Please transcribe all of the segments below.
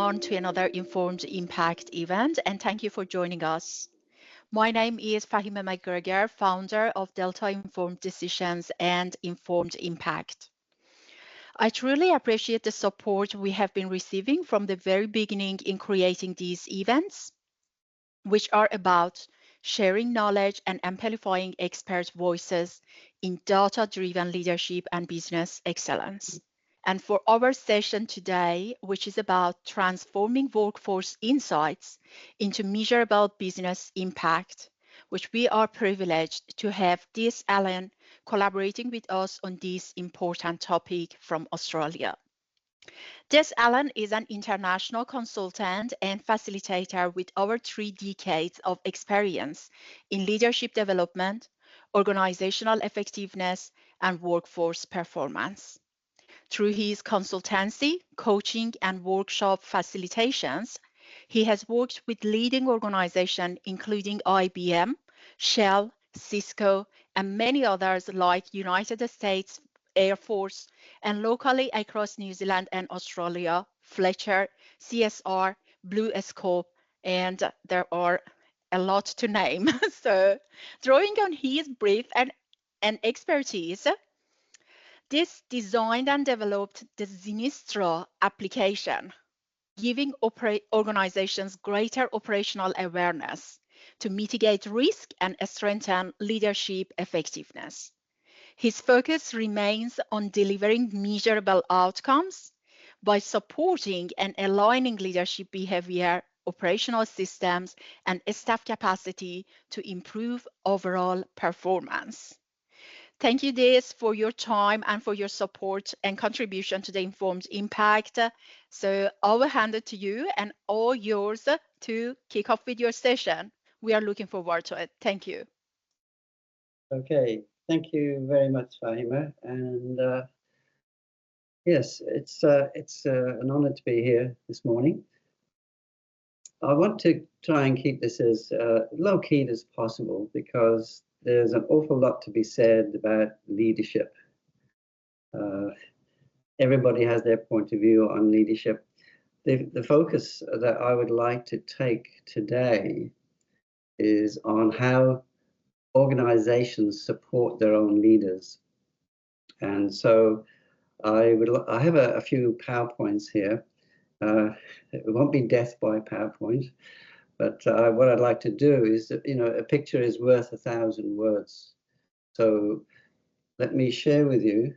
everyone to another Informed Impact event, and thank you for joining us. My name is Fahima McGregor, founder of Delta Informed Decisions and Informed Impact. I truly appreciate the support we have been receiving from the very beginning in creating these events, which are about sharing knowledge and amplifying expert voices in data-driven leadership and business excellence. And for our session today, which is about transforming workforce insights into measurable business impact, which we are privileged to have Des Allen collaborating with us on this important topic from Australia. Des Allen is an international consultant and facilitator with over 3 decades of experience in leadership development, organizational effectiveness, and workforce performance. Through his consultancy, coaching, and workshop facilitations, he has worked with leading organizations including IBM, Shell, Cisco, and many others like United States Air Force, and locally across New Zealand and Australia, Fletcher, CSR, Blue Scope, and there are a lot to name. So, drawing on his brief and expertise, this designed and developed the Sinistro application, giving organizations greater operational awareness to mitigate risk and strengthen leadership effectiveness. His focus remains on delivering measurable outcomes by supporting and aligning leadership behavior, operational systems, and staff capacity to improve overall performance. Thank you, Des, for your time and for your support and contribution to the Informed Impact. So I will hand it to you and all yours to kick off with your session. We are looking forward to it. Thank you. Okay, thank you very much, Fahima. And yes, it's an honor to be here this morning. I want to try and keep this as low-key as possible because there's an awful lot to be said about leadership. Everybody has their point of view on leadership. The focus that I would like to take today is on how organizations support their own leaders. And so I have a few PowerPoints here. It won't be death by PowerPoint. But what I'd like to do is, a picture is worth 1,000 words. So let me share with you.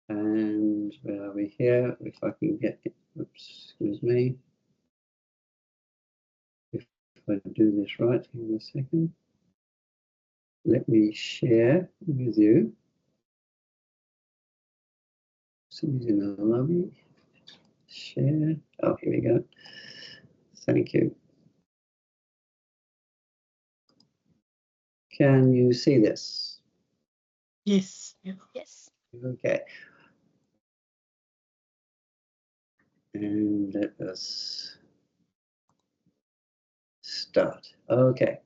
And where are we here? If I can get it, oops, excuse me. If I do this right, give me a second. Let me share with you. Somebody's in the lobby. Share. Oh, here we go. Thank you. Can you see this? Yes. Yes. Okay. And let us start. Okay.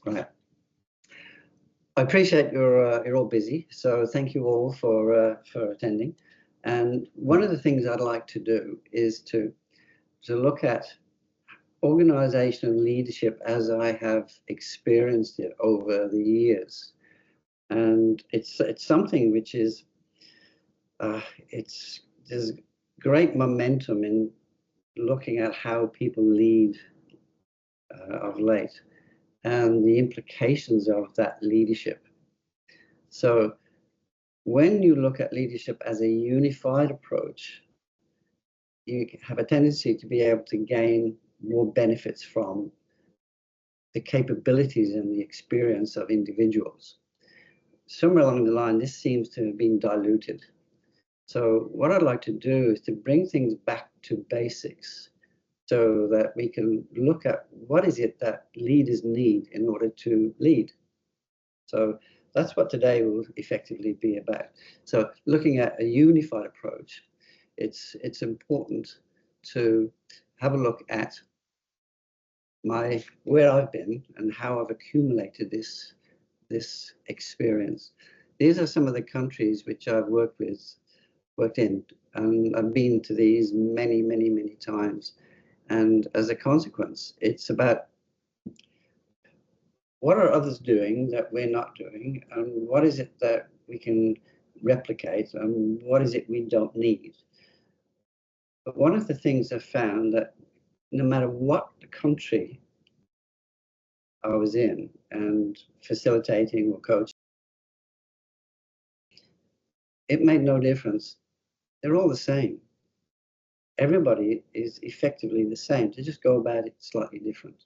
Right. I appreciate you're all busy, so thank you all for attending. And one of the things I'd like to do is to look at organizational leadership as I have experienced it over the years. And it's something which is there's great momentum in looking at how people lead of late and the implications of that leadership. So when you look at leadership as a unified approach, you have a tendency to be able to gain more benefits from the capabilities and the experience of individuals. Somewhere along the line, this seems to have been diluted. So what I'd like to do is to bring things back to basics so that we can look at what is it that leaders need in order to lead. So that's what today will effectively be about. So looking at a unified approach, it's important to have a look at where I've been and how I've accumulated this experience. These are some of the countries which I've worked with worked in, and I've been to these many, many, many times. And as a consequence, it's about what are others doing that we're not doing, and what is it that we can replicate, and what is it we don't need. But one of the things I've found that no matter what the country I was in and facilitating or coaching, it made no difference. They're all the same. Everybody is effectively the same. They just go about it slightly different.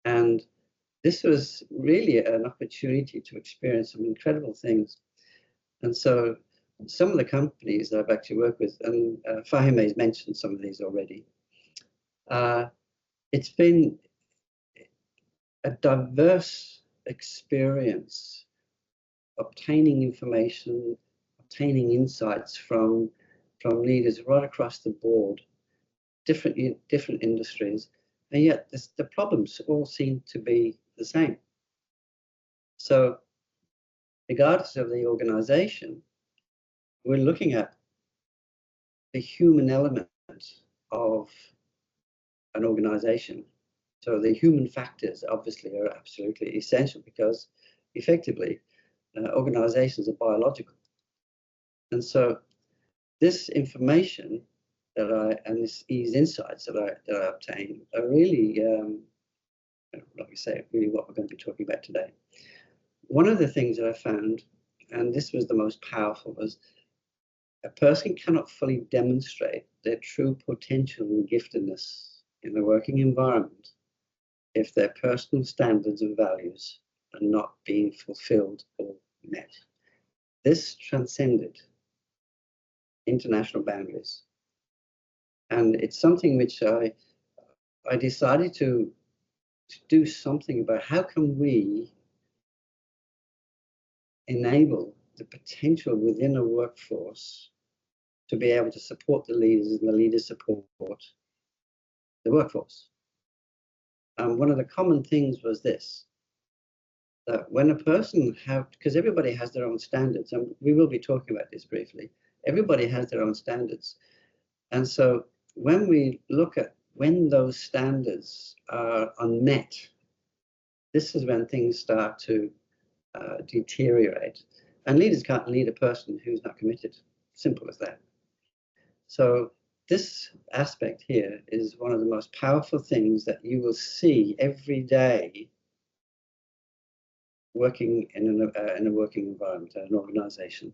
And this was really an opportunity to experience some incredible things. And so some of the companies that I've actually worked with, and Fahime has mentioned some of these already, it's been a diverse experience obtaining information, obtaining insights from leaders right across the board, different industries, and yet the problems all seem to be the same. So regardless of the organization, we're looking at the human element of an organization. So the human factors obviously are absolutely essential because effectively organizations are biological. And so this information and these insights that I obtain are really, like I say, really what we're going to be talking about today. One of the things that I found, and this was the most powerful, was a person cannot fully demonstrate their true potential and giftedness in the working environment if their personal standards and values are not being fulfilled or met. This transcended international boundaries. And it's something which I decided to do something about. How can we enable the potential within a workforce to be able to support the leaders and the leaders support the workforce? And one of the common things was this, that when a person because everybody has their own standards, and we will be talking about this briefly, everybody has their own standards. And so when we look at when those standards are unmet, this is when things start to deteriorate. And leaders can't lead a person who's not committed. Simple as that. So this aspect here is one of the most powerful things that you will see every day working in a working environment, an organization.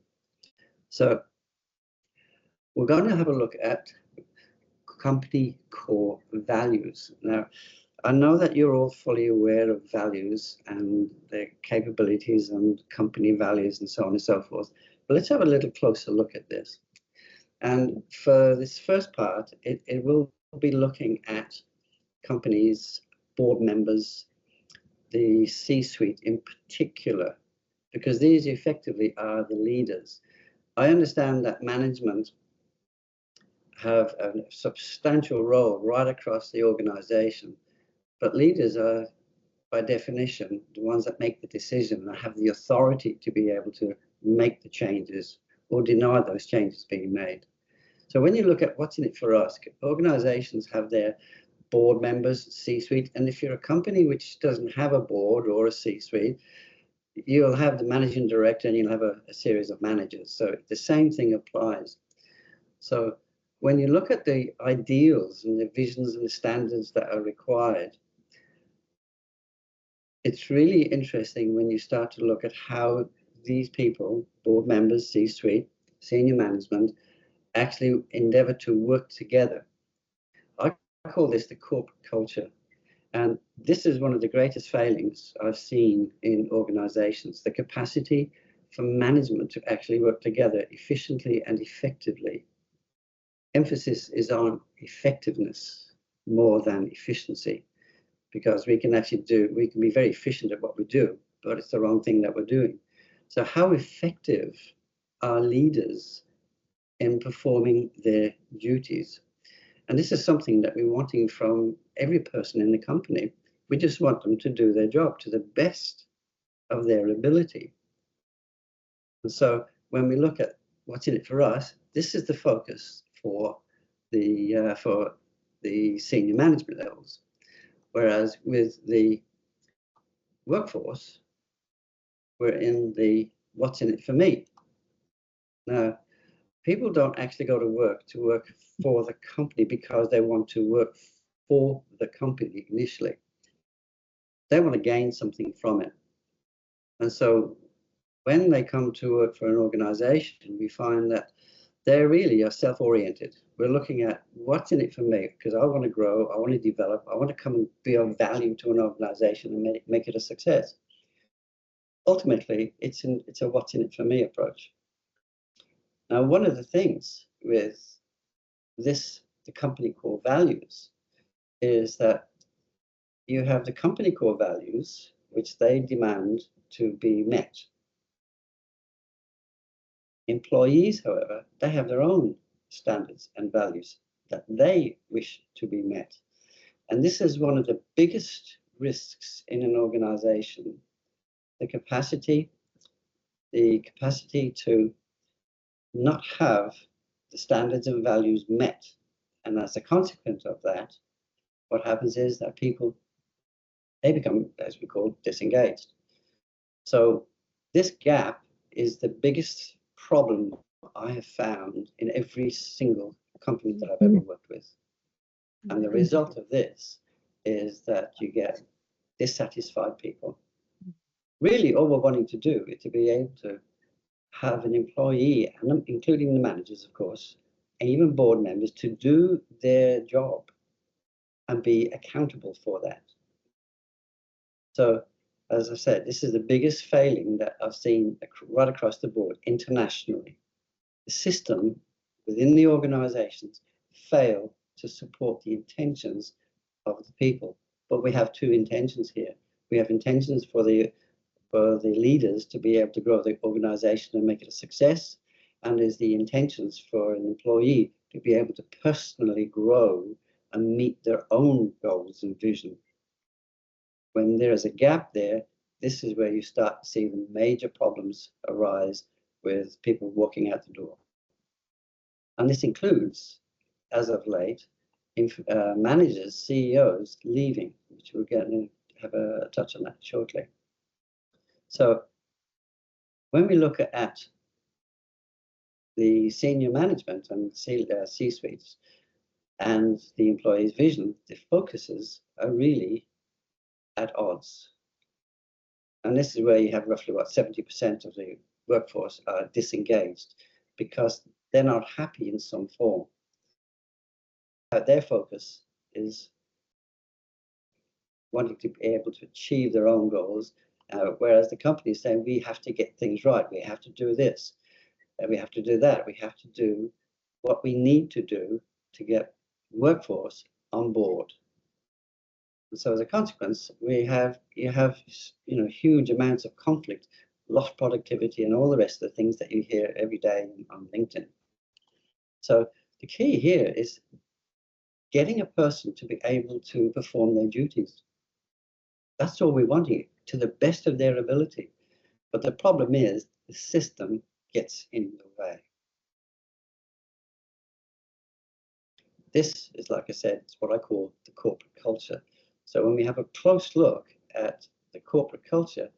So we're going to have a look at company core values. Now, I know that you're all fully aware of values and their capabilities and company values and so on and so forth. But let's have a little closer look at this. And for this first part, it will be looking at companies, board members, the C-suite in particular, because these effectively are the leaders. I understand that management have a substantial role right across the organization, but leaders are, by definition, the ones that make the decision and have the authority to be able to make the changes or deny those changes being made. So when you look at what's in it for us, organizations have their board members, C-suite, and if you're a company which doesn't have a board or a C-suite, you'll have the managing director and you'll have a series of managers. So the same thing applies. So when you look at the ideals and the visions and the standards that are required, it's really interesting when you start to look at how these people, board members, C-suite, senior management, actually endeavor to work together. I call this the corporate culture. And this is one of the greatest failings I've seen in organizations, the capacity for management to actually work together efficiently and effectively. Emphasis is on effectiveness more than efficiency, because we can be very efficient at what we do, but it's the wrong thing that we're doing. So how effective are leaders in performing their duties? And this is something that we're wanting from every person in the company. We just want them to do their job to the best of their ability. And so when we look at what's in it for us, this is the focus for the senior management levels. Whereas with the workforce, we're in the what's in it for me. Now, people don't actually go to work for the company because they want to work for the company initially. They want to gain something from it. And so when they come to work for an organization, we find that they really are self-oriented. We're looking at what's in it for me, because I want to grow, I want to develop, I want to come and be of value to an organization and make it a success. Ultimately, it's a what's in it for me approach. Now, one of the things with the company core values is that you have the company core values, which they demand to be met. Employees, however, they have their own standards and values that they wish to be met. And this is one of the biggest risks in an organization, the capacity to not have the standards and values met. And as a consequence of that, what happens is that people, they become, as we call, disengaged. So this gap is the biggest problem I have found in every single company that I've ever worked with. And the result of this is that you get dissatisfied people. Really, all we're wanting to do is to be able to have an employee, and including the managers, of course, and even board members, to do their job and be accountable for that. So, as I said, this is the biggest failing that I've seen right across the board internationally. The system within the organizations fail to support the intentions of the people. But we have two intentions here. We have intentions for the leaders to be able to grow the organization and make it a success, and there's the intentions for an employee to be able to personally grow and meet their own goals and vision. When there is a gap there, this is where you start to see the major problems arise with people walking out the door. And this includes, as of late, managers, CEOs leaving, which we're going to have a touch on that shortly. So when we look at the senior management and C-suites and the employee's vision, the focuses are really at odds. And this is where you have roughly, 70% of the workforce are disengaged because they're not happy in some form. Their focus is wanting to be able to achieve their own goals, whereas the company is saying, we have to get things right, we have to do this, we have to do that, we have to do what we need to do to get workforce on board. And so as a consequence, you have huge amounts of conflict, lost productivity, and all the rest of the things that you hear every day on LinkedIn. So the key here is getting a person to be able to perform their duties. That's all we're wanting, to the best of their ability. But the problem is the system gets in the way. This is, like I said, it's what I call the corporate culture. So when we have a close look at the corporate culture,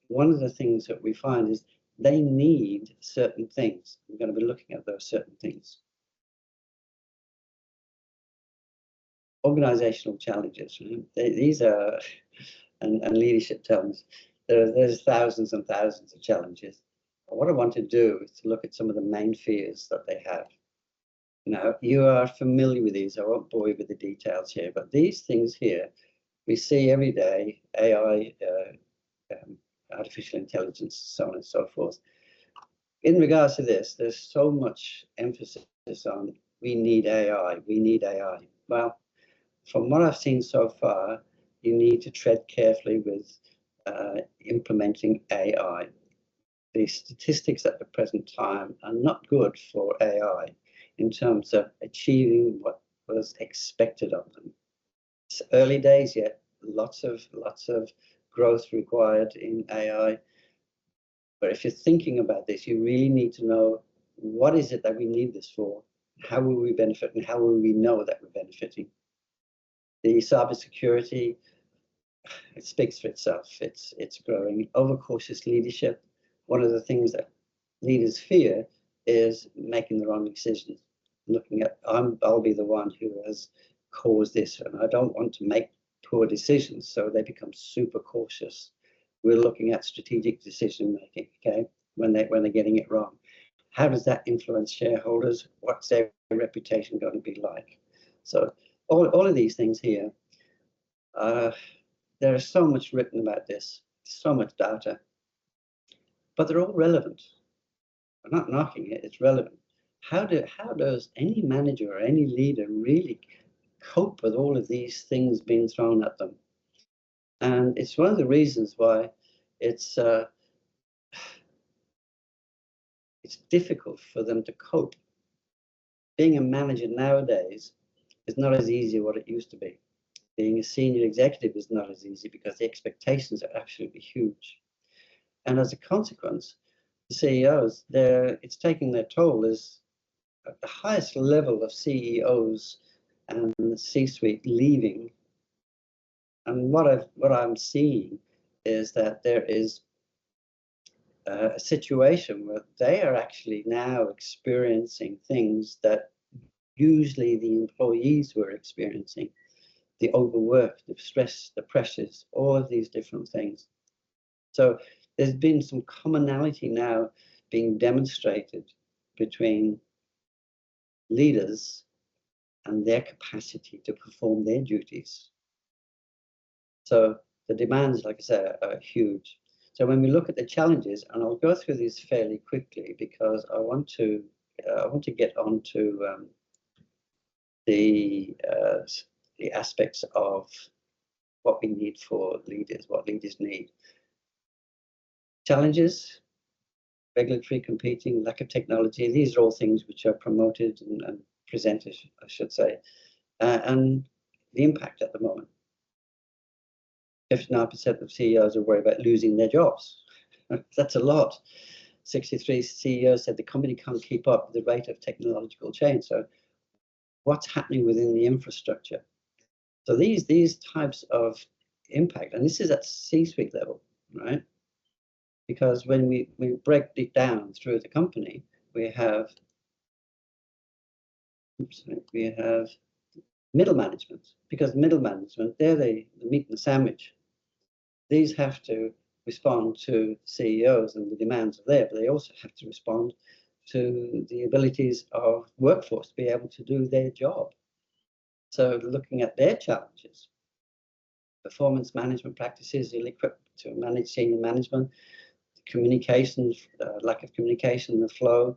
one of the things that we find is they need certain things. We're going to be looking at those certain things. Organizational challenges. These are, and leadership terms, there's thousands and thousands of challenges. What I want to do is to look at some of the main fears that they have. Now, you are familiar with these. I won't bore you with the details here, but these things here, we see every day, AI, artificial intelligence, so on and so forth. In regards to this, there's so much emphasis on we need AI, we need AI. Well, from what I've seen so far, you need to tread carefully with implementing AI. The statistics at the present time are not good for AI in terms of achieving what was expected of them. It's early days yet, lots of growth required in AI. But if you're thinking about this, you really need to know what is it that we need this for? How will we benefit, and how will we know that we're benefiting? The cybersecurity, it speaks for itself. It's growing. Overcautious leadership. One of the things that leaders fear is making the wrong decisions. Looking at, I'll be the one who has caused this, and I don't want to make poor decisions, so they become super cautious. We're looking at strategic decision making, okay, when they're getting it wrong. How does that influence shareholders? What's their reputation going to be like? So all of these things here, there is so much written about this, so much data, but they're all relevant. I'm not knocking it, it's relevant. How does any manager or any leader really cope with all of these things being thrown at them? And it's one of the reasons why it's difficult for them to cope. Being a manager nowadays is not as easy as what it used to be. Being a senior executive is not as easy because the expectations are absolutely huge. And as a consequence, the CEOs, it's taking their toll. As at the highest level of CEOs and the C-suite leaving. And what I'm seeing is that there is a situation where they are actually now experiencing things that usually the employees were experiencing. The overwork, the stress, the pressures, all of these different things. So there's been some commonality now being demonstrated between leaders and their capacity to perform their duties. So the demands, like I said, are huge. So when we look at the challenges, and I'll go through these fairly quickly because I want to get on to the aspects of what we need for leaders, what leaders need. Challenges, regulatory competing, lack of technology, these are all things which are promoted and presented, I should say, and the impact at the moment. 59% of CEOs are worried about losing their jobs. That's a lot. 63 CEOs said the company can't keep up with the rate of technological change. So what's happening within the infrastructure? So these types of impact, and this is at C-suite level, right? Because when we break it down through the company, we have middle management, because middle management, they're the meat and the sandwich. These have to respond to CEOs and the demands are there, but they also have to respond to the abilities of workforce to be able to do their job. So looking at their challenges, performance management practices, ill-equipped to manage senior management, communications, lack of communication, the flow.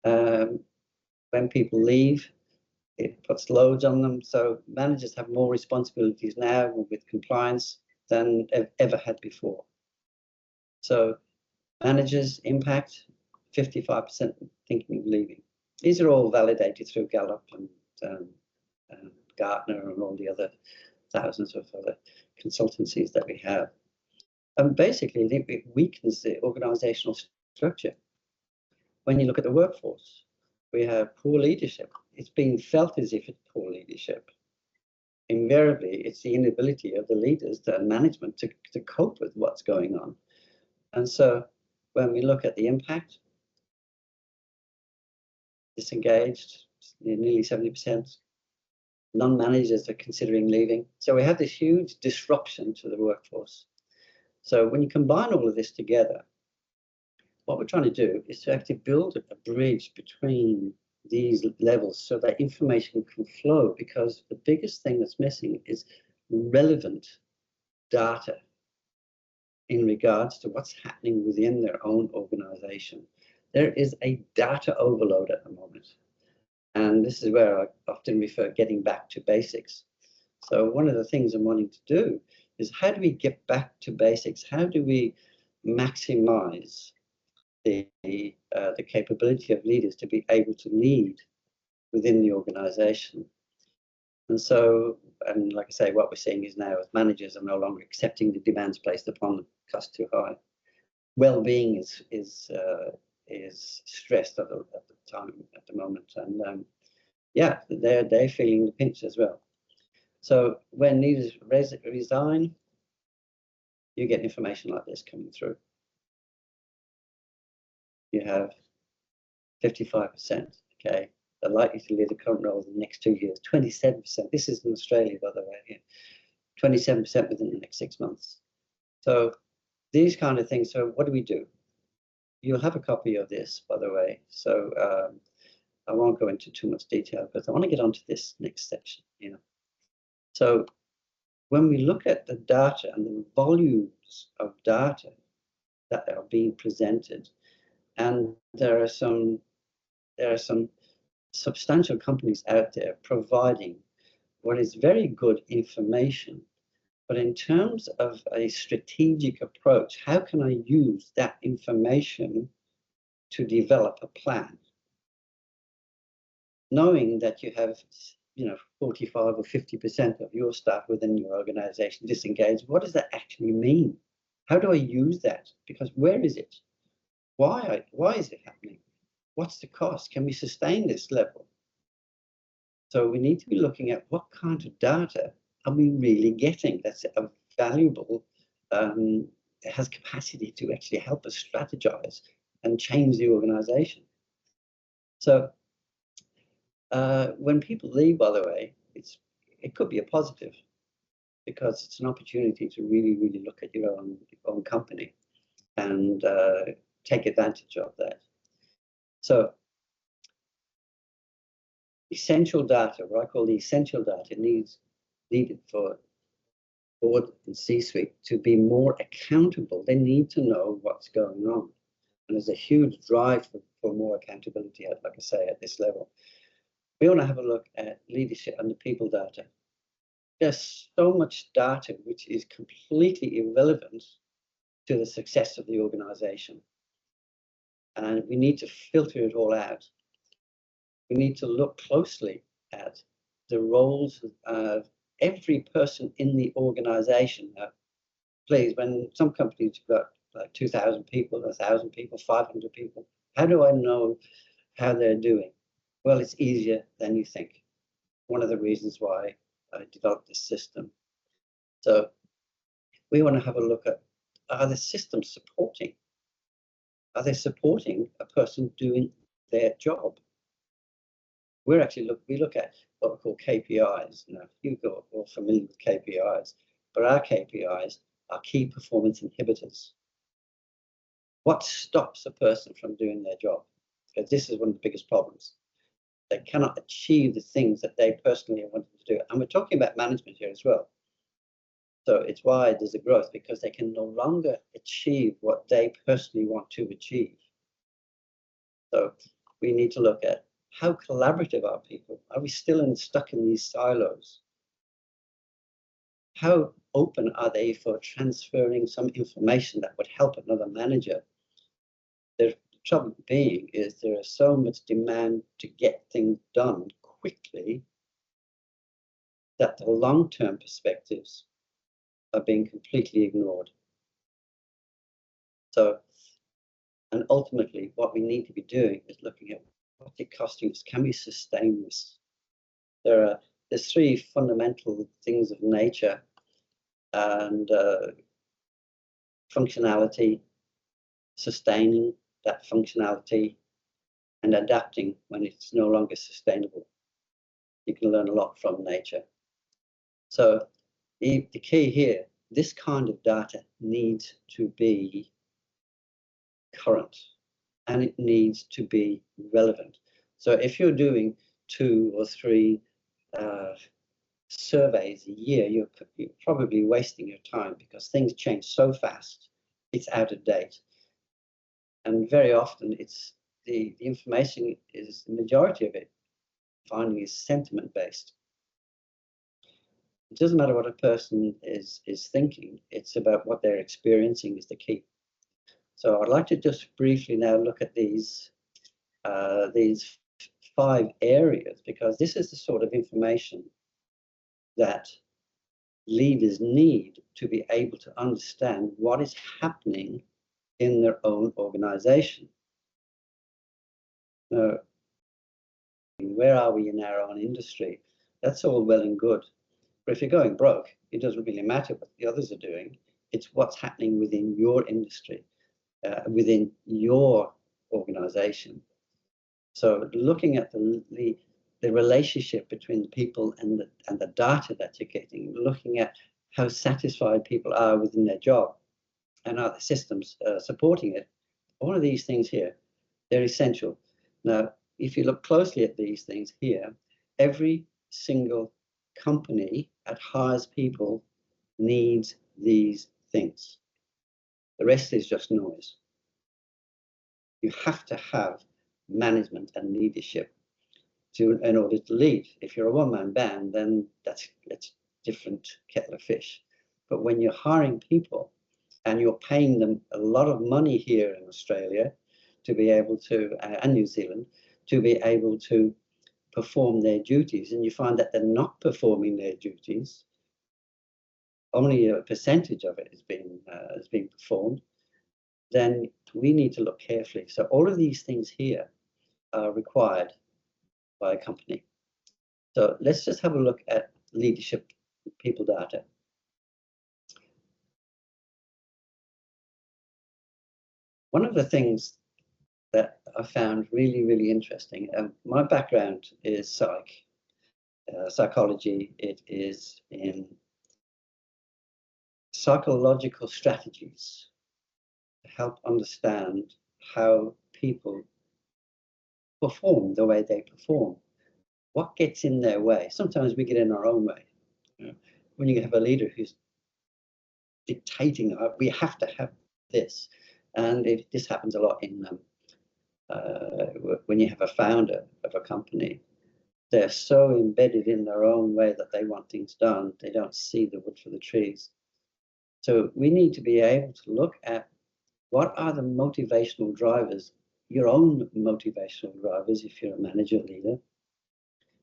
When people leave, it puts loads on them. So managers have more responsibilities now with compliance than ever had before. So managers impact, 55% thinking of leaving. These are all validated through Gallup and Gartner and all the other thousands of other consultancies that we have. And basically, it weakens the organizational structure. When you look at the workforce, we have poor leadership. It's being felt as if it's poor leadership. Invariably, it's the inability of the leaders, the management, to cope with what's going on. And so when we look at the impact, disengaged, nearly 70%. Non-managers are considering leaving. So we have this huge disruption to the workforce. So when you combine all of this together, what we're trying to do is to actually build a bridge between these levels so that information can flow, because the biggest thing that's missing is relevant data in regards to what's happening within their own organization. There is a data overload at the moment. And this is where I often refer getting back to basics. So one of the things I'm wanting to do is, how do we get back to basics? How do we maximize the capability of leaders to be able to lead within the organization? And so, and like I say, what we're seeing is now as managers are no longer accepting the demands placed upon them, cost too high. Well-being is is stressed at the time, at the moment, and yeah, they're feeling the pinch as well. So when leaders resign, you get information like this coming through. You have 55%, okay, are likely to leave the current role in the next 2 years. 27%. This is in Australia, by the way. 27% within the next 6 months. So these kind of things. So what do? You'll have a copy of this, by the way. So I won't go into too much detail, but I want to get onto this next section. So when we look at the data and the volumes of data that are being presented, and there are some substantial companies out there providing what is very good information. But in terms of a strategic approach, how can I use that information to develop a plan? Knowing that you have 45 or 50% of your staff within your organization disengaged, what does that actually mean? How do I use that? Because where is it? Why is it happening? What's the cost? Can we sustain this level? So we need to be looking at what kind of data are we really getting that's valuable, has capacity to actually help us strategize and change the organization. So when people leave, by the way, it could be a positive, because it's an opportunity to really, really look at your own company and take advantage of that. So essential data, what I call the essential data, needed for board and C-suite to be more accountable. They need to know what's going on. And there's a huge drive for more accountability, like I say, at this level. We want to have a look at leadership and the people data. There's so much data which is completely irrelevant to the success of the organization. And we need to filter it all out. We need to look closely at the roles of every person in the organization. Please, when some companies have got like 2,000 people, 1,000 people, 500 people, how do I know how they're doing? Well, it's easier than you think. One of the reasons why I developed this system. So we want to have a look at, are the systems supporting? Are they supporting a person doing their job? We look at what we call KPIs. You're all familiar with KPIs, but our KPIs are key performance inhibitors. What stops a person from doing their job? Because this is one of the biggest problems. They cannot achieve the things that they personally want to do. And we're talking about management here as well. So it's why there's a growth, because they can no longer achieve what they personally want to achieve. So we need to look at how collaborative are people? Are we still stuck in these silos? How open are they for transferring some information that would help another manager? The trouble being is there is so much demand to get things done quickly that the long-term perspectives are being completely ignored. So, and ultimately what we need to be doing is looking at what's it costing us? Can we sustain this? There's three fundamental things of nature, and functionality, sustaining that functionality, and adapting when it's no longer sustainable. You can learn a lot from nature. So the key here, this kind of data needs to be current, and it needs to be relevant. So if you're doing 2 or 3 surveys a year, you're probably wasting your time, because things change so fast, it's out of date. And very often it's the information is, the majority of it, finding, is sentiment based. It doesn't matter what a person is thinking, it's about what they're experiencing is the key. So I'd like to just briefly now look at these 5 areas, because this is the sort of information that leaders need to be able to understand what is happening in their own organization. Now, where are we in our own industry? That's all well and good. But if you're going broke, it doesn't really matter what the others are doing. It's what's happening within your industry, within your organization. So looking at the relationship between the people and the data that you're getting, looking at how satisfied people are within their job and are the systems supporting it, all of these things here, they're essential. Now, if you look closely at these things here, every single company that hires people needs these things. The rest is just noise. You have to have management and leadership in order to lead. If you're a one-man band, then that's different kettle of fish. But when you're hiring people and you're paying them a lot of money here in Australia to be able to, and New Zealand, to be able to perform their duties, and you find that they're not performing their duties, only a percentage of it is being performed, then we need to look carefully. So all of these things here are required by a company. So let's just have a look at leadership people data. One of the things that I found really, really interesting, my background is psychology. It is in psychological strategies to help understand how people perform the way they perform. What gets in their way? Sometimes we get in our own way. You know, when you have a leader who's dictating, we have to have this, and this happens a lot in when you have a founder of a company. They're so embedded in their own way that they want things done. They don't see the wood for the trees. So we need to be able to look at what are the motivational drivers, your own motivational drivers if you're a manager leader.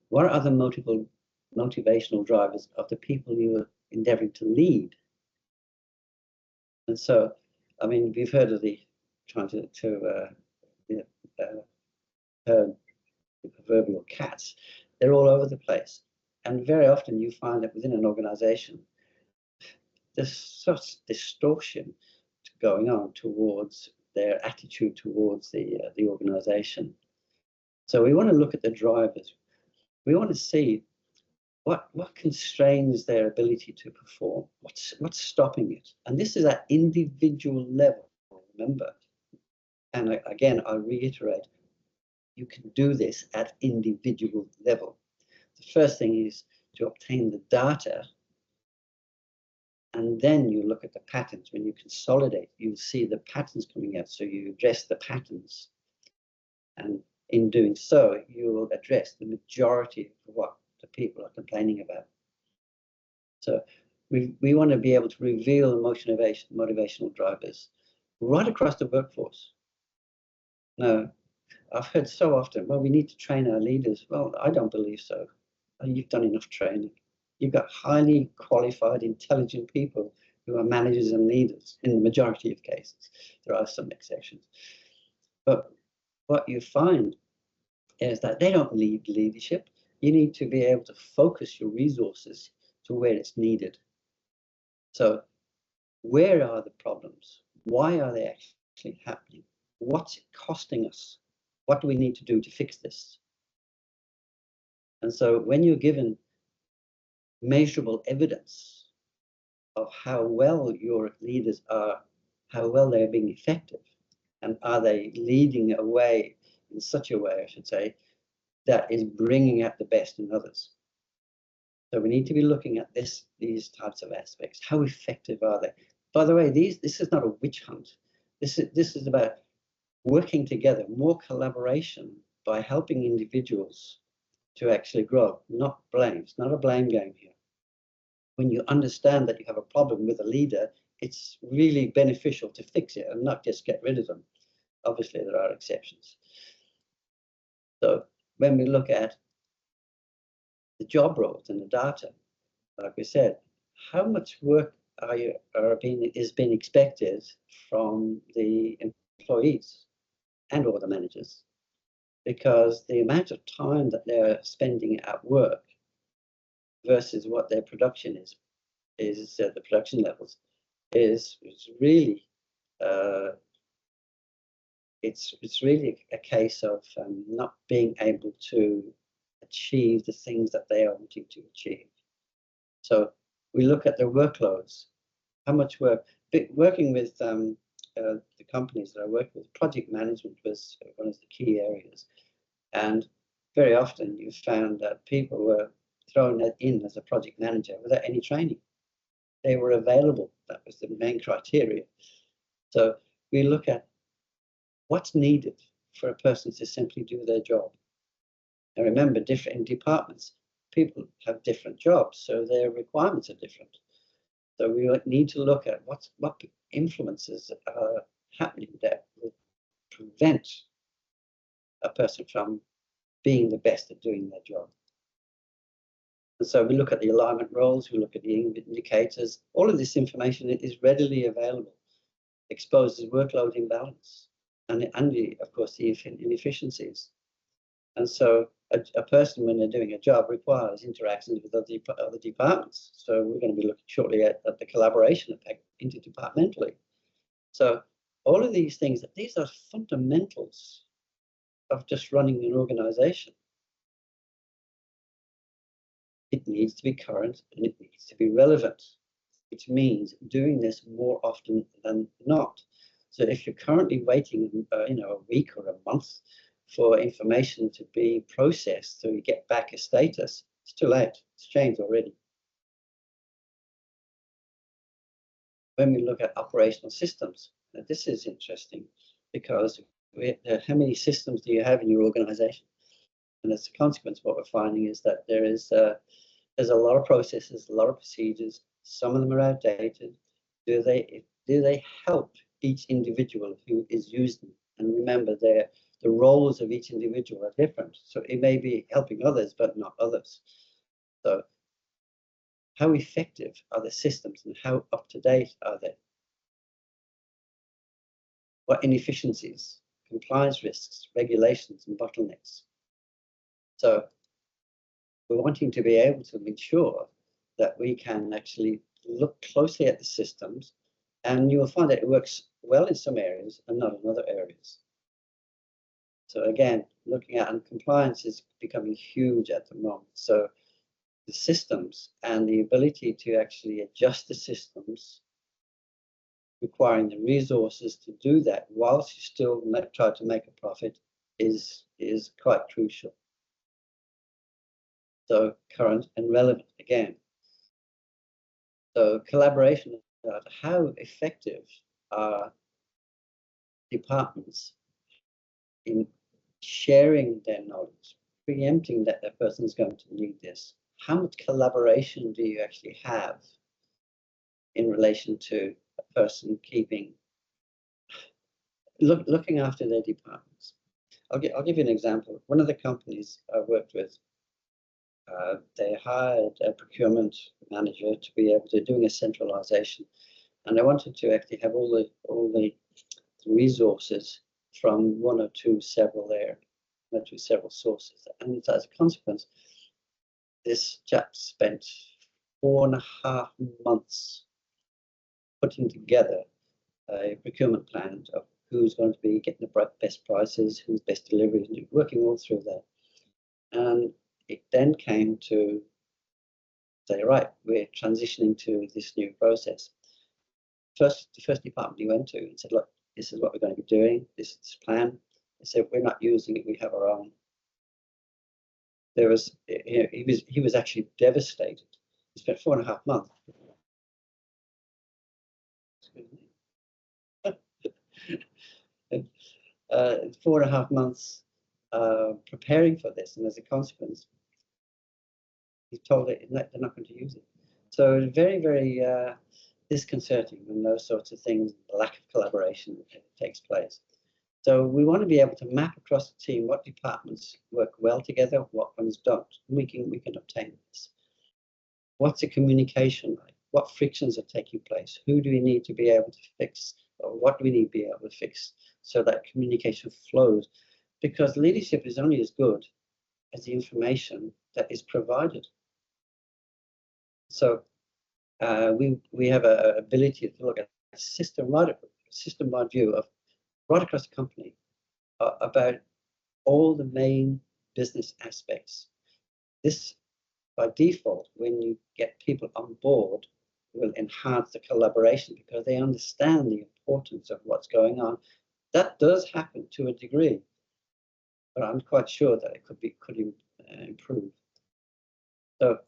What are the motivational drivers of the people you are endeavoring to lead? And so, I mean, we've heard of the trying to herd the proverbial cats. They're all over the place. And very often you find that within an organization, there's such distortion going on towards their attitude towards the organization. So we want to look at the drivers. We want to see what constrains their ability to perform. What's stopping it? And this is at individual level, remember. And again, I reiterate, you can do this at individual level. The first thing is to obtain the data, and then you look at the patterns. When you consolidate, you see the patterns coming out, so you address the patterns. And in doing so, you will address the majority of what the people are complaining about. So we want to be able to reveal motivational drivers right across the workforce. Now, I've heard so often, well, we need to train our leaders. Well, I don't believe so. You've done enough training. You've got highly qualified, intelligent people who are managers and leaders in the majority of cases. There are some exceptions. But what you find is that they don't need leadership. You need to be able to focus your resources to where it's needed. So where are the problems? Why are they actually happening? What's it costing us? What do we need to do to fix this? And so when you're given measurable evidence of how well your leaders are, how well they're being effective, and are they leading a way in such a way, I should say, that is bringing out the best in others. So we need to be looking at these types of aspects. How effective are they? By the way, this is not a witch hunt. This is about working together, more collaboration by helping individuals to actually grow, not blame. It's not a blame game here. When you understand that you have a problem with a leader, it's really beneficial to fix it and not just get rid of them. Obviously, there are exceptions. So when we look at the job roles and the data, like we said, how much work is being expected from the employees and or the managers? because the amount of time that they're spending at work versus what their production is the production levels is really it's really a case of not being able to achieve the things that they are wanting to achieve. So we look at their workloads, how much work. Working with the companies that I work with, project management was one of the key areas. And very often you found that people were thrown in as a project manager without any training. They were available. That was the main criteria. So we look at what's needed for a person to simply do their job. And remember, different departments, people have different jobs, so their requirements are different. So we need to look at what influences are happening that will prevent a person from being the best at doing their job. And so we look at the alignment roles, we look at the indicators. All of this information is readily available, exposes workload imbalance, and of course, the inefficiencies. And so a person, when they're doing a job, requires interactions with other departments. So we're going to be looking shortly at the collaboration effect interdepartmentally. So all of these things, these are fundamentals of just running an organization. It needs to be current and it needs to be relevant, which means doing this more often than not. So if you're currently waiting, a week or a month for information to be processed so you get back a status, it's too late. It's changed already. When we look at operational systems, now this is interesting because how many systems do you have in your organization? And as a consequence, what we're finding is that there's a lot of processes, a lot of procedures. Some of them are outdated. Do they help each individual who is using them? And remember, the roles of each individual are different. So it may be helping others, but not others. So how effective are the systems and how up to date are they? What inefficiencies, compliance risks, regulations, and bottlenecks? So we're wanting to be able to ensure that we can actually look closely at the systems, and you will find that it works well in some areas and not in other areas. So again, looking at, and compliance is becoming huge at the moment. So the systems and the ability to actually adjust the systems, requiring the resources to do that whilst you still try to make a profit is quite crucial. So current and relevant again. So collaboration, how effective are departments in sharing their knowledge, preempting that the person is going to need this? How much collaboration do you actually have in relation to a person looking after their departments? I'll give you an example. One of the companies I worked with, they hired a procurement manager to be able to do a centralization, and they wanted to actually have all the resources from one or two several sources. And as a consequence, this chap spent 4.5 months putting together a procurement plan of who's going to be getting the best prices, who's best delivery, working all through that. And it then came to say, right, we're transitioning to this new process. The first department he went to and said, look, this is what we're going to be doing, this is this plan. They said, we're not using it, we have our own. He was actually devastated. He spent 4.5 months. 4.5 months preparing for this, and as a consequence, he's told that they're not going to use it. So very, very disconcerting when those sorts of things, the lack of collaboration takes place. So we want to be able to map across the team what departments work well together, what ones don't. We can obtain this. What's the communication like? What frictions are taking place? Who do we need to be able to fix? Or what do we need to be able to fix so that communication flows because leadership is only as good as the information that is provided. So we have an ability to look at a system-wide view of right across the company about all the main business aspects. This, by default, when you get people on board, will enhance the collaboration because they understand the importance of what's going on. That does happen to a degree, but I'm quite sure that it could improve. So,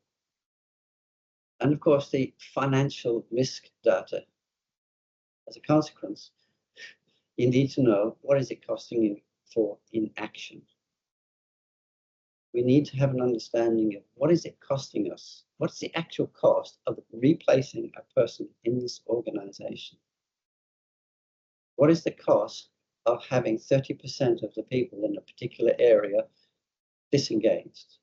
and of course, the financial risk data. As a consequence, you need to know what is it costing you for inaction. We need to have an understanding of what is it costing us? What's the actual cost of replacing a person in this organization? What is the cost of having 30% of the people in a particular area disengaged?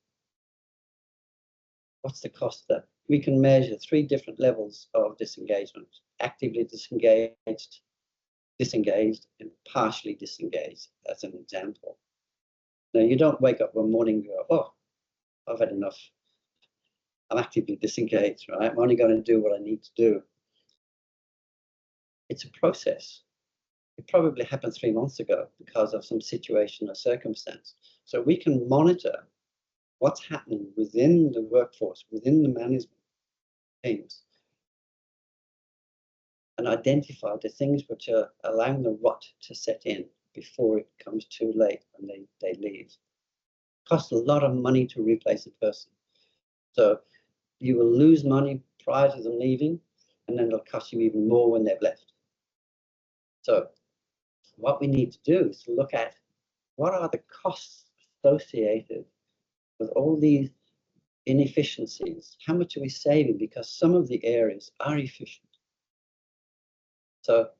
What's the cost of that? We can measure 3 different levels of disengagement: actively disengaged, disengaged, and partially disengaged, as an example. Now, you don't wake up one morning and go, oh, I've had enough. I'm actively disengaged, right? I'm only going to do what I need to do. It's a process. It probably happened 3 months ago because of some situation or circumstance. So we can monitor what's happening within the workforce, within the management teams, and identify the things which are allowing the rot to set in before it becomes too late and they leave. It costs a lot of money to replace a person. So you will lose money prior to them leaving, and then it'll cost you even more when they've left. So what we need to do is to look at what are the costs associated with all these inefficiencies. How much are we saving? Because some of the areas are efficient. So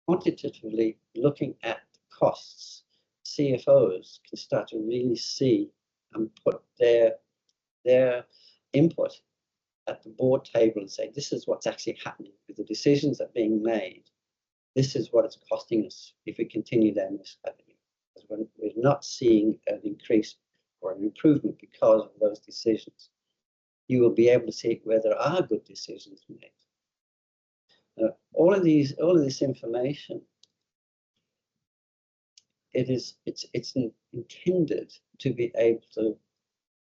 quantitatively looking at costs, CFOs can start to really see and put their input at the board table and say, this is what's actually happening with the decisions that are being made. This is what it's costing us if we continue down this avenue. Because we're not seeing an increase or an improvement because of those decisions. You will be able to see where there are good decisions made. All of this information, it's intended to be able to,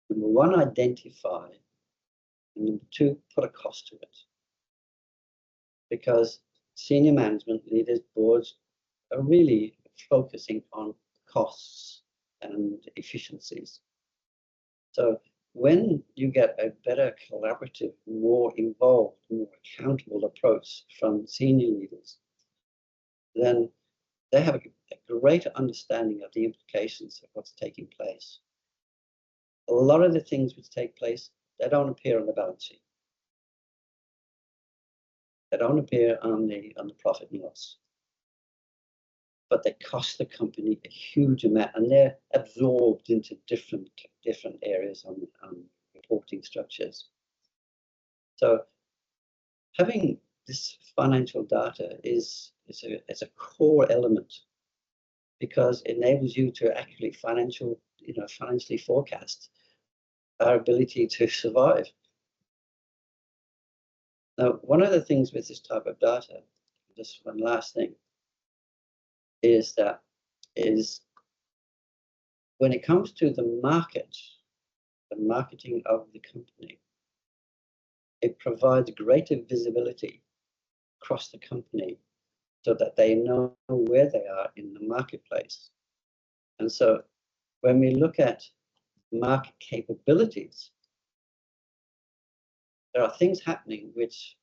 number one, identify, and number two, put a cost to it. Because senior management, leaders, boards are really focusing on costs and efficiencies. So when you get a better collaborative, more involved, more accountable approach from senior leaders, then they have a greater understanding of the implications of what's taking place. A lot of the things which take place, they don't appear on the balance sheet. They don't appear on the profit and loss. But they cost the company a huge amount, and they're absorbed into different areas on reporting structures. So having this financial data is a core element, because it enables you to actually financially forecast our ability to survive. Now, one of the things with this type of data, just one last thing, is when it comes to the market, the marketing of the company, it provides greater visibility across the company so that they know where they are in the marketplace. And so when we look at market capabilities, there are things happening which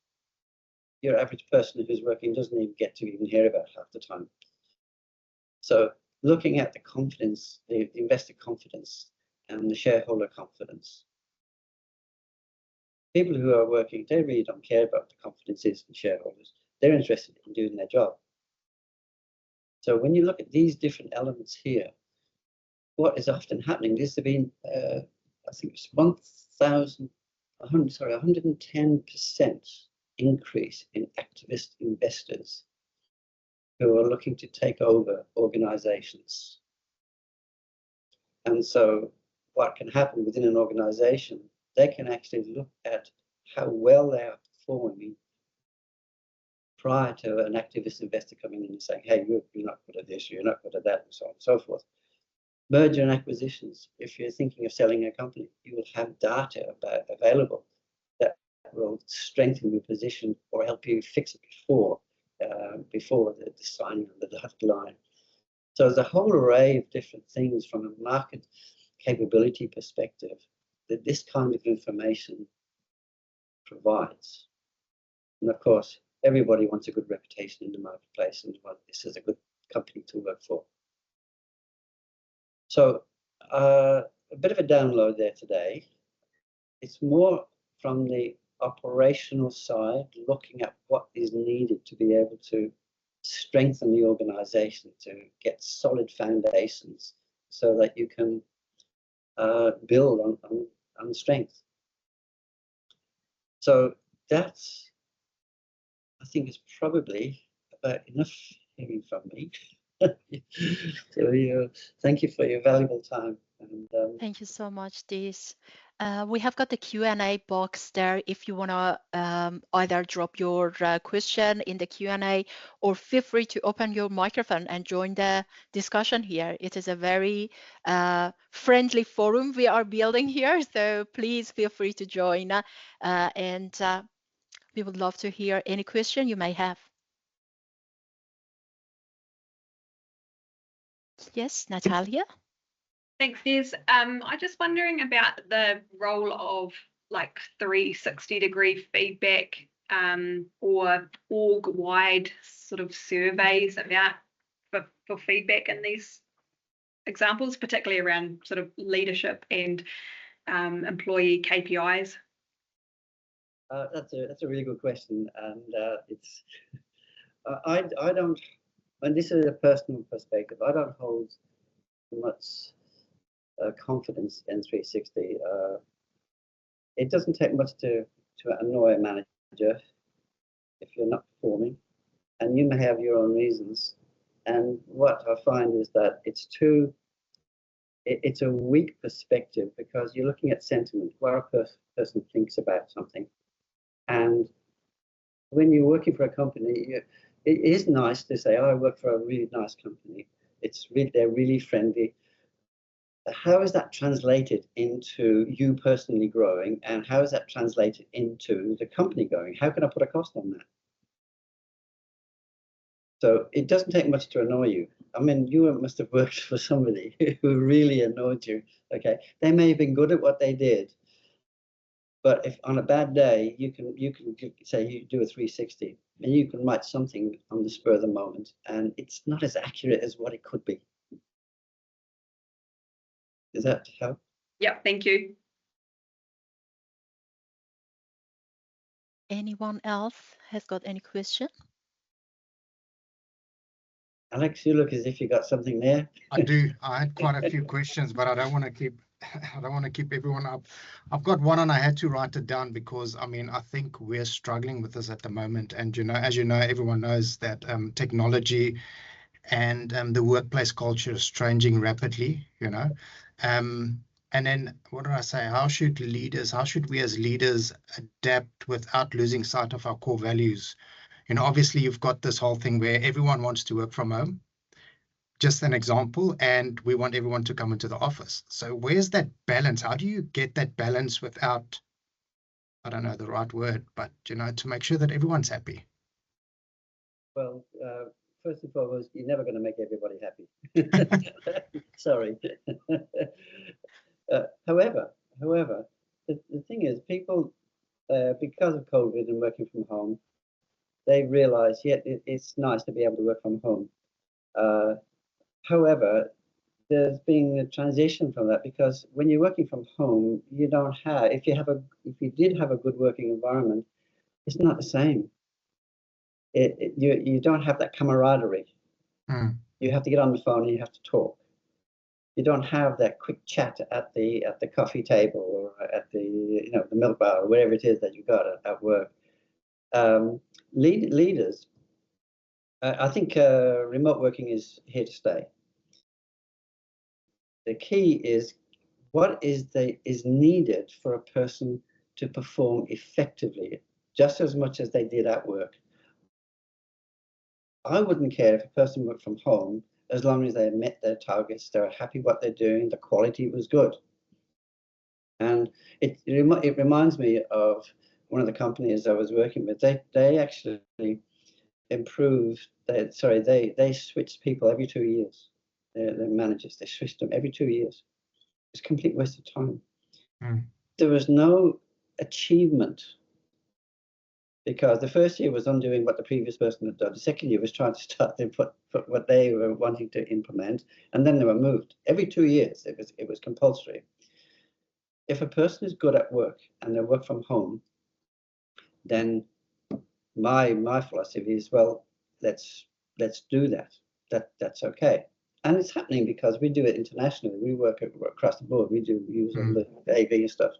your average person who's working doesn't even get to even hear about half the time. So looking at the confidence, the investor confidence and the shareholder confidence. People who are working, they really don't care about the confidences and shareholders. They're interested in doing their job. So when you look at these different elements here, what is often happening, there's been, I think it's 110% increase in activist investors who are looking to take over organizations. And so what can happen within an organization, they can actually look at how well they are performing prior to an activist investor coming in and saying, hey, you're not good at this, you're not good at that, and so on and so forth. Merger and acquisitions. If you're thinking of selling a company, you will have data available that will strengthen your position or help you fix it before the signing of the dotted line. So there's a whole array of different things from a market capability perspective that this kind of information provides. And of course, everybody wants a good reputation in the marketplace, and well, this is a good company to work for. So a bit of a download there today. It's more from the operational side, looking at what is needed to be able to strengthen the organization, to get solid foundations so that you can build on strength. So that's, I think, is probably about enough hearing from me. So thank you for your valuable time. And, Thank you so much, Des. We have got the Q&A box there if you want to either drop your question in the Q&A or feel free to open your microphone and join the discussion here. It is a very friendly forum we are building here, so please feel free to join and we would love to hear any question you may have. Yes, Natalia? Thanks, Des. I'm just wondering about the role of like 360-degree feedback or org-wide sort of surveys about for feedback in these examples, particularly around sort of leadership and employee KPIs. That's a really good question, and it's I don't, and this is a personal perspective, I don't hold much confidence in 360. It doesn't take much to annoy a manager if you're not performing, and you may have your own reasons. And what I find is that it's a weak perspective, because you're looking at sentiment, what a person thinks about something. And when you're working for a company, it is nice to say, oh, I work for a really nice company. They're really friendly. How is that translated into you personally growing, and how is that translated into the company growing? How can I put a cost on that? So it doesn't take much to annoy you. I mean, you must have worked for somebody who really annoyed you. Okay, they may have been good at what they did, but if on a bad day, you can say you do a 360, and you can write something on the spur of the moment, and it's not as accurate as what it could be. Does that help? Yeah, thank you. Anyone else has got any question? Alex, you look as if you got something there. I do. I had quite a few questions, but I don't want to keep everyone up. I've got one, and I had to write it down because I mean I think we're struggling with this at the moment. And as you know, everyone knows that technology and the workplace culture is changing rapidly. And then what did I say? How should we as leaders adapt without losing sight of our core values? Obviously you've got this whole thing where everyone wants to work from home. Just an example, and we want everyone to come into the office. So where's that balance? How do you get that balance without, I don't know the right word, but to make sure that everyone's happy? Well, first and foremost, you're never going to make everybody happy. Sorry. However, the thing is, people, because of COVID and working from home, they realize, it's nice to be able to work from home. However, there's been a transition from that, because when you're working from home, you don't have, if you did have a good working environment, it's not the same. You don't have that camaraderie. You have to get on the phone and you have to talk. You don't have that quick chat at the coffee table or at the the milk bar or wherever it is that you got at work. Leaders, I think remote working is here to stay. the key is what is needed for a person to perform effectively, just as much as they did at work. I wouldn't care if a person worked from home as long as they met their targets, they were happy what they're doing, the quality was good. And it reminds me of one of the companies I was working with. They actually improved. They switched people every 2 years. Their managers, they switched them every 2 years. It's a complete waste of time. There was no achievement, because the first year was undoing what the previous person had done. The second year was trying to start to put what they were wanting to implement, and then they were moved. Every 2 years, it was compulsory. If a person is good at work and they work from home, then my philosophy is, well, let's do that. That's okay. And it's happening because we do it internationally. We work across the board. We use all the AV stuff.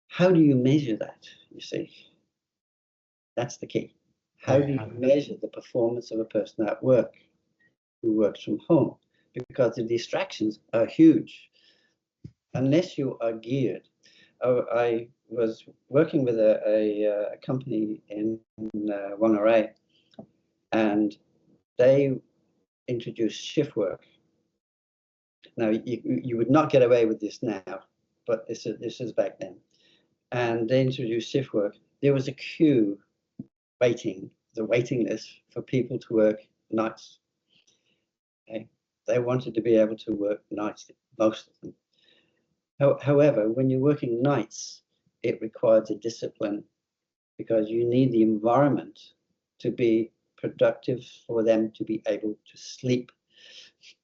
How do you measure that, you see? That's the key. How do you measure the performance of a person at work who works from home? Because the distractions are huge. Unless you are geared. I was working with a company in Whangarei, and they introduced shift work. Now, you would not get away with this now, but this is back then. And they introduced shift work. There was a queue waiting, the waiting list for people to work nights. Okay? They wanted to be able to work nights, most of them. However, when you're working nights, it requires a discipline, because you need the environment to be productive for them to be able to sleep.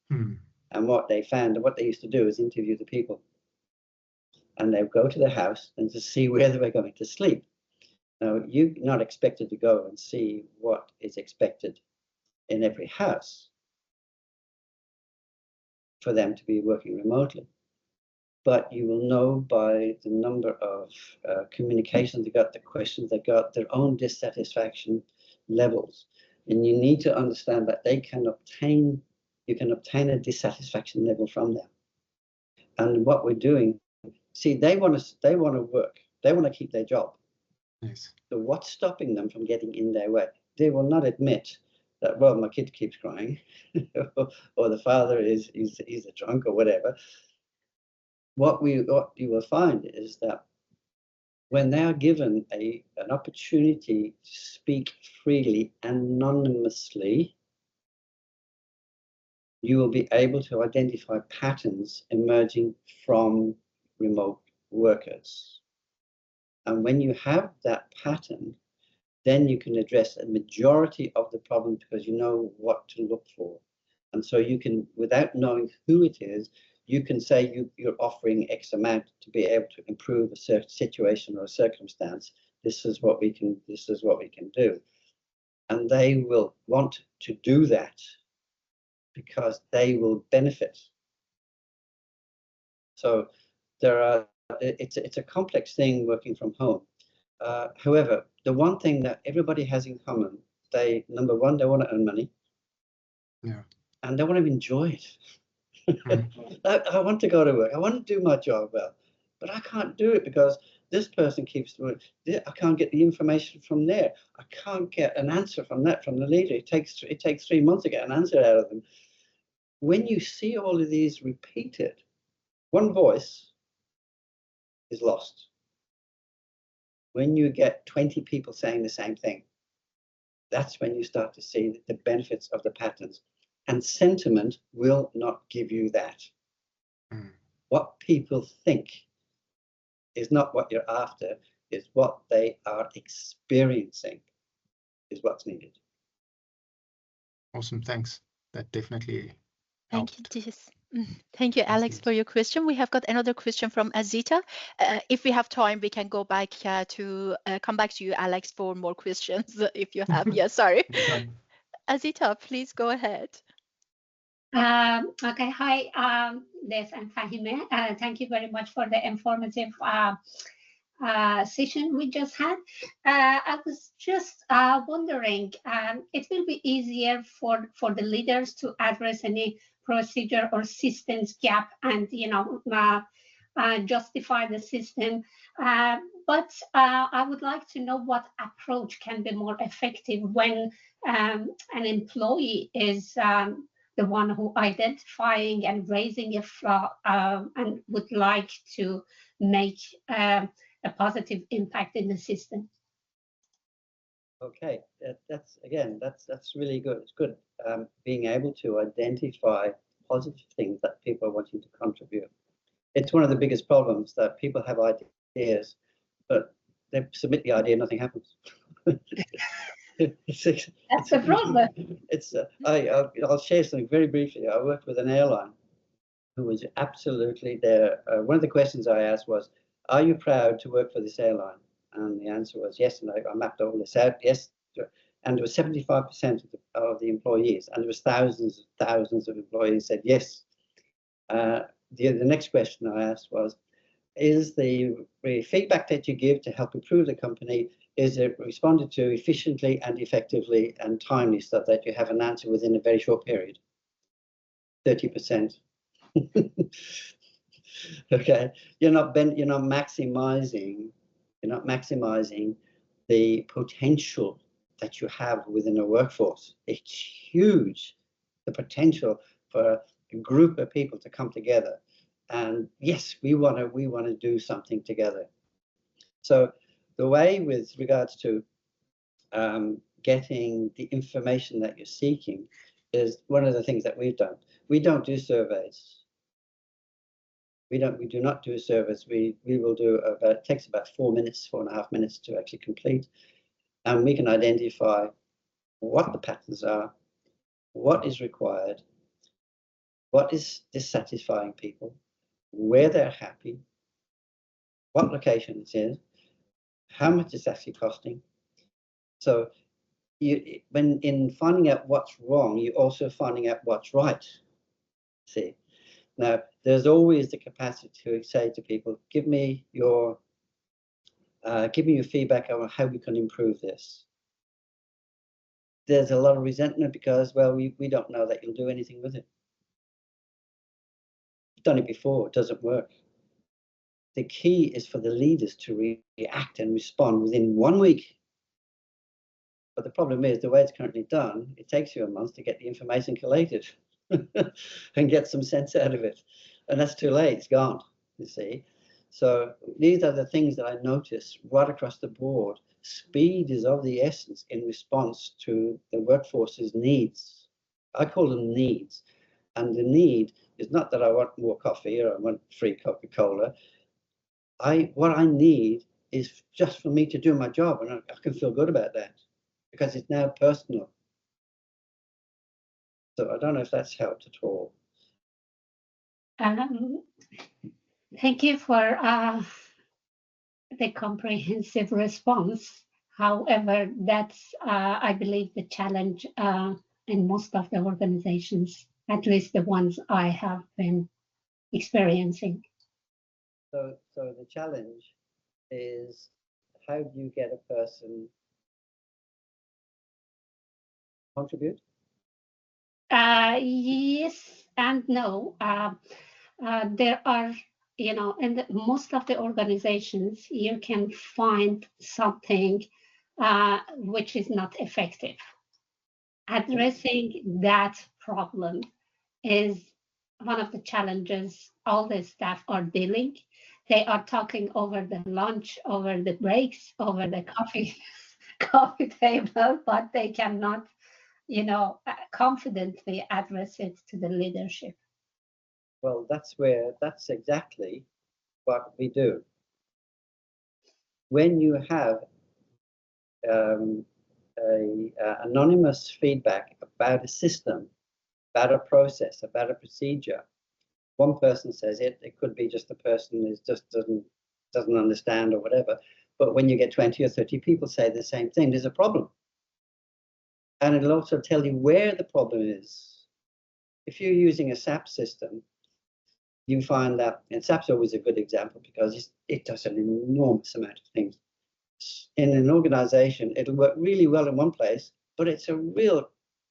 And what they found, and what they used to do, is interview the people. And they'd go to the house and to see where they were going to sleep. Now, you're not expected to go and see what is expected in every house for them to be working remotely. But you will know by the number of communications they got, the questions they got, their own dissatisfaction levels. And you need to understand that you can obtain a dissatisfaction level from them. And what we're doing, see, they want to work, they want to keep their job. Yes. So what's stopping them from getting in their way? They will not admit that, well, my kid keeps crying, or the father is a drunk, or whatever. What you will find is that when they are given an opportunity to speak freely, anonymously, you will be able to identify patterns emerging from remote workers. And when you have that pattern, then you can address a majority of the problem, because you know what to look for. And so you can, without knowing who it is, you can say you're offering X amount to be able to improve a certain situation or a circumstance. This is what we can do. And they will want to do that because they will benefit. So it's a complex thing working from home. However, the one thing that everybody has in common, number one, they want to earn money. Yeah. And they want to enjoy it. I want to go to work. I want to do my job well, but I can't do it because this person keeps doing it. I can't get the information from there. I can't get an answer from the leader. It takes 3 months to get an answer out of them. When you see all of these repeated, one voice is lost. When you get 20 people saying the same thing, that's when you start to see the benefits of the patterns. And sentiment will not give you that. What people think is not what you're after, is what they are experiencing is what's needed. Awesome, thanks. That definitely helped. Thank you, Thank you, Alex, for your question. We have got another question from Azita. If we have time, we can go back come back to you, Alex, for more questions if you have. Yeah, sorry. Azita, please go ahead. Okay, hi, Des and Fahime. Thank you very much for the informative session we just had. I was just wondering, it will be easier for the leaders to address any procedure or systems gap and, justify the system. But I would like to know what approach can be more effective when an employee is the one who identifying and raising a flaw and would like to make a positive impact in the system. Okay, that's really good. It's good being able to identify positive things that people are wanting to contribute. It's one of the biggest problems that people have ideas, but they submit the idea, nothing happens. That's the problem. I'll share something very briefly. I worked with an airline who was absolutely there. One of the questions I asked was, "Are you proud to work for this airline?" And the answer was yes. And I mapped all this out. Yes, and there was 75% of the employees, and there was thousands of employees said yes. The next question I asked was, is the feedback that you give to help improve the company, is it responded to efficiently and effectively and timely so that you have an answer within a very short period? 30%. Okay, you're not maximizing the potential that you have within a workforce. It's huge, the potential for a group of people to come together. And yes, we want to do something together. So the way with regards to getting the information that you're seeking is one of the things that we've done. We don't do surveys. We do not do surveys. We will do it takes about 4.5 minutes to actually complete. And we can identify what the patterns are, what is required, what is dissatisfying people, where they're happy, what location it is, how much it's actually costing. So when in finding out what's wrong, you're also finding out what's right. See, now there's always the capacity to say to people, give me your feedback on how we can improve this. There's a lot of resentment because, well, we don't know that you'll do anything with it. You've done it before, it doesn't work. The key is for the leaders to react and respond within 1 week. But the problem is, the way it's currently done, it takes you a month to get the information collated and get some sense out of it. And that's too late, it's gone, you see. So these are the things that I notice right across the board. Speed is of the essence in response to the workforce's needs. I call them needs. And the need is not that I want more coffee or I want free Coca-Cola. What I need is just for me to do my job, and I can feel good about that because it's now personal. So I don't know if that's helped at all. Thank you for the comprehensive response. However, that's, I believe, the challenge in most of the organizations, at least the ones I have been experiencing. So the challenge is, how do you get a person contribute? Yes and no. There are, in most of the organizations, you can find something which is not effective. Addressing that problem is one of the challenges all the staff are dealing. They are talking over the lunch, over the breaks, over the coffee table, but they cannot, confidently address it to the leadership. Well, that's exactly what we do. When you have anonymous feedback about a system, about a process, about a procedure, one person says it could be just the person who just doesn't understand or whatever. But when you get 20 or 30 people say the same thing, there's a problem. And it'll also tell you where the problem is. If you're using a SAP system, you find that, and SAP's always a good example because it does an enormous amount of things. In an organization, it'll work really well in one place, but it's a real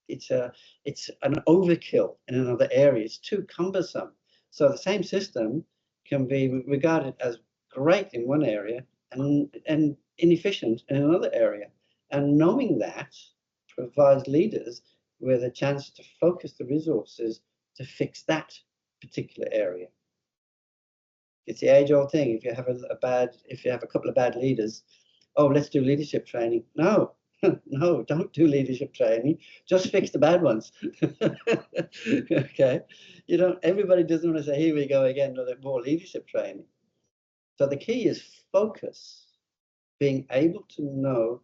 it's an overkill in another area. It's too cumbersome. So the same system can be regarded as great in one area and inefficient in another area. And knowing that provides leaders with a chance to focus the resources to fix that particular area. It's the age-old thing. If you have a couple of bad leaders, oh, let's do leadership training. No, no, don't do leadership training. Just fix the bad ones. Okay, everybody doesn't want to say, here we go again, more leadership training. So the key is focus, being able to know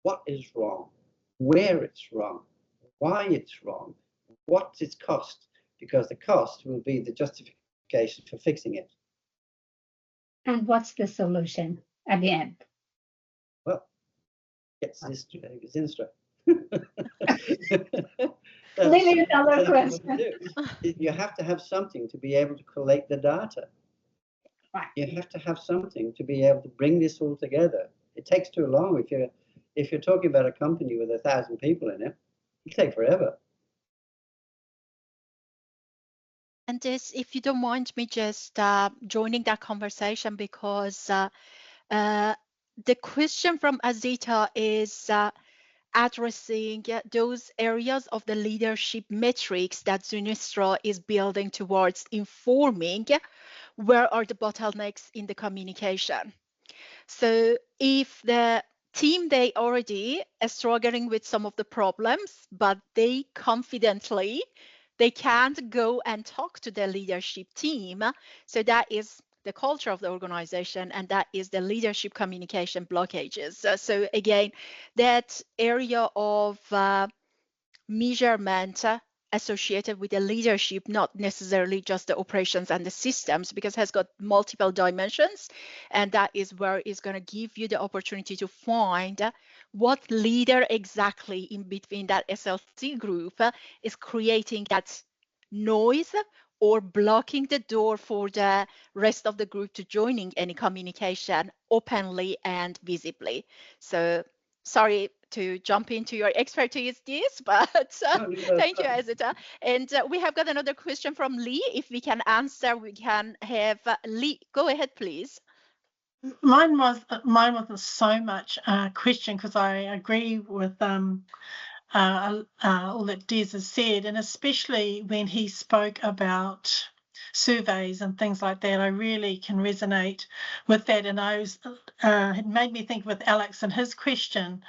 what is wrong, where it's wrong, why it's wrong, what's its cost, because the cost will be the justification for fixing it. And what's the solution at the end? Well, it's Zinstra. $1 million question. You have to have something to be able to collate the data. Right. You have to have something to be able to bring this all together. It takes too long. If you're talking about a company with 1,000 people in it, it'll take forever. And this, if you don't mind me just joining that conversation, because the question from Azita is addressing those areas of the leadership metrics that Zinstra is building towards informing where are the bottlenecks in the communication. So if the team, they already are struggling with some of the problems, but they confidently, they can't go and talk to the leadership team. So that is the culture of the organization, and that is the leadership communication blockages. So again, that area of measurement associated with the leadership, not necessarily just the operations and the systems, because it has got multiple dimensions, and that is where it's going to give you the opportunity to find what leader exactly in between that SLC group is creating that noise or blocking the door for the rest of the group to joining any communication openly and visibly. So sorry to jump into your expertise, but thank you, Azita. And we have got another question from Lee. If we can answer, we can have Lee. Go ahead, please. Mine wasn't so much a question, because I agree with all that Des has said, and especially when he spoke about surveys and things like that, I really can resonate with that. And it made me think with Alex and his question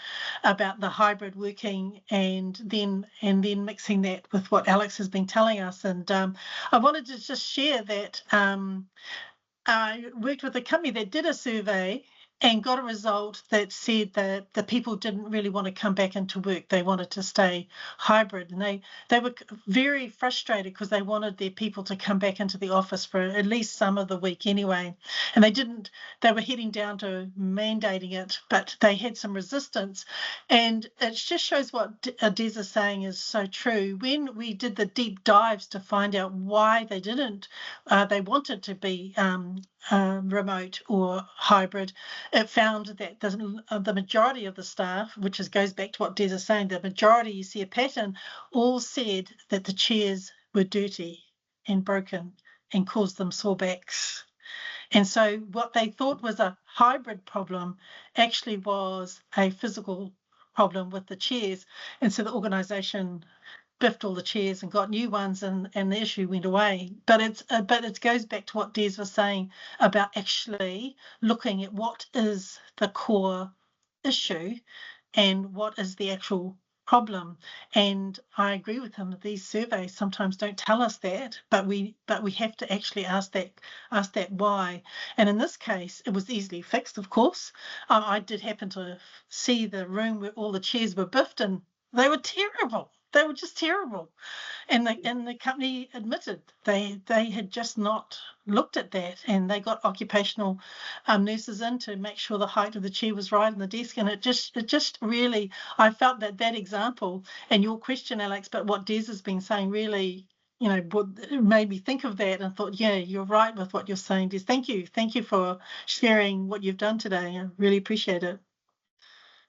about the hybrid working, and then mixing that with what Alex has been telling us. And I wanted to just share that I worked with a company that did a survey and got a result that said that the people didn't really want to come back into work. They wanted to stay hybrid, and they were very frustrated because they wanted their people to come back into the office for at least some of the week anyway. And they didn't. They were heading down to mandating it, but they had some resistance. And it just shows what Des is saying is so true. When we did the deep dives to find out why they didn't, they wanted to be remote or hybrid, it found that the majority of the staff, which goes back to what Des is saying, the majority, you see a pattern, all said that the chairs were dirty and broken and caused them sore backs. And so what they thought was a hybrid problem actually was a physical problem with the chairs. And so the organisation biffed all the chairs and got new ones, and the issue went away. But it goes back to what Des was saying about actually looking at what is the core issue and what is the actual problem. And I agree with him that these surveys sometimes don't tell us that, but we have to actually ask that why. And in this case, it was easily fixed, of course. I did happen to see the room where all the chairs were biffed, and they were terrible. They were just terrible. And the company admitted they had just not looked at that, and they got occupational nurses in to make sure the height of the chair was right on the desk. And it just really, I felt that example and your question, Alex, but what Des has been saying really, made me think of that and thought, yeah, you're right with what you're saying, Des. Thank you for sharing what you've done today. I really appreciate it.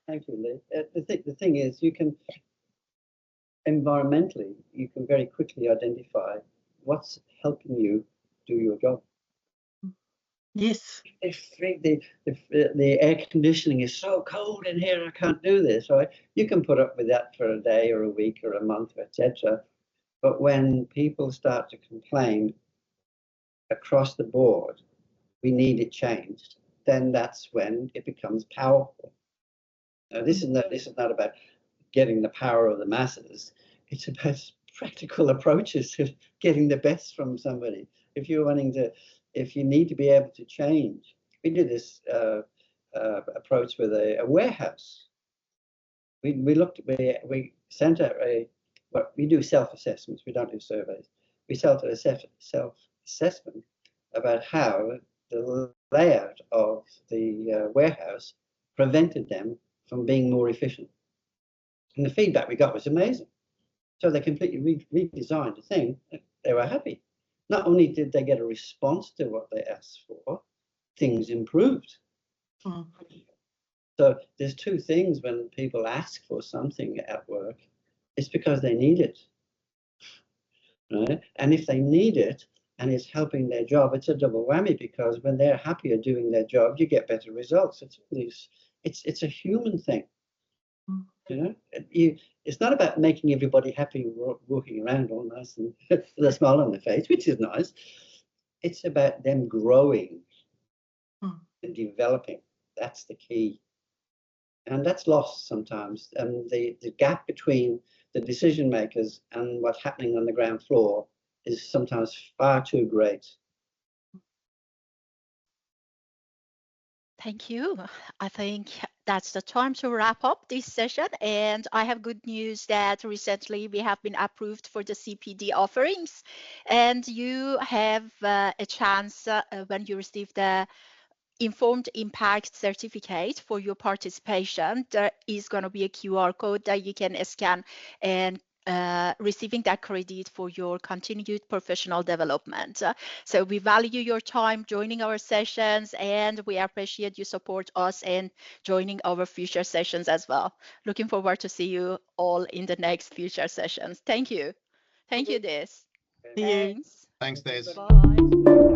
Thank you, Lee. The thing is, you can environmentally, you can very quickly identify what's helping you do your job. Yes. If the air conditioning is so cold in here, I can't do this, right? You can put up with that for a day or a week or a month, etc. But when people start to complain across the board, we need it changed, then that's when it becomes powerful. Now, this is not about getting the power of the masses. It's about practical approaches to getting the best from somebody. If you need to be able to change. We did this approach with a warehouse. We sent out we do self-assessments. We don't do surveys. We sent a self-assessment about how the layout of the warehouse prevented them from being more efficient. And the feedback we got was amazing. So they completely redesigned the thing. They were happy. Not only did they get a response to what they asked for, things improved. Mm. So there's two things when people ask for something at work. It's because they need it, right? And if they need it and it's helping their job, it's a double whammy, because when they're happier doing their job, you get better results. It's a human thing. Mm. You know, it's not about making everybody happy walking around all nice and with a smile on their face, which is nice. It's about them growing and developing. That's the key. And that's lost sometimes. And the gap between the decision makers and what's happening on the ground floor is sometimes far too great. Thank you. I think that's the time to wrap up this session. And I have good news that recently we have been approved for the CPD offerings. And you have a chance when you receive the Informed Impact certificate for your participation. There is going to be a QR code that you can scan and receiving that credit for your continued professional development. So we value your time joining our sessions, and we appreciate you support us and joining our future sessions as well. Looking forward to see you all in the next future sessions. Thank you. Thank you, Des. See you. Thanks. Thanks, Des. Bye.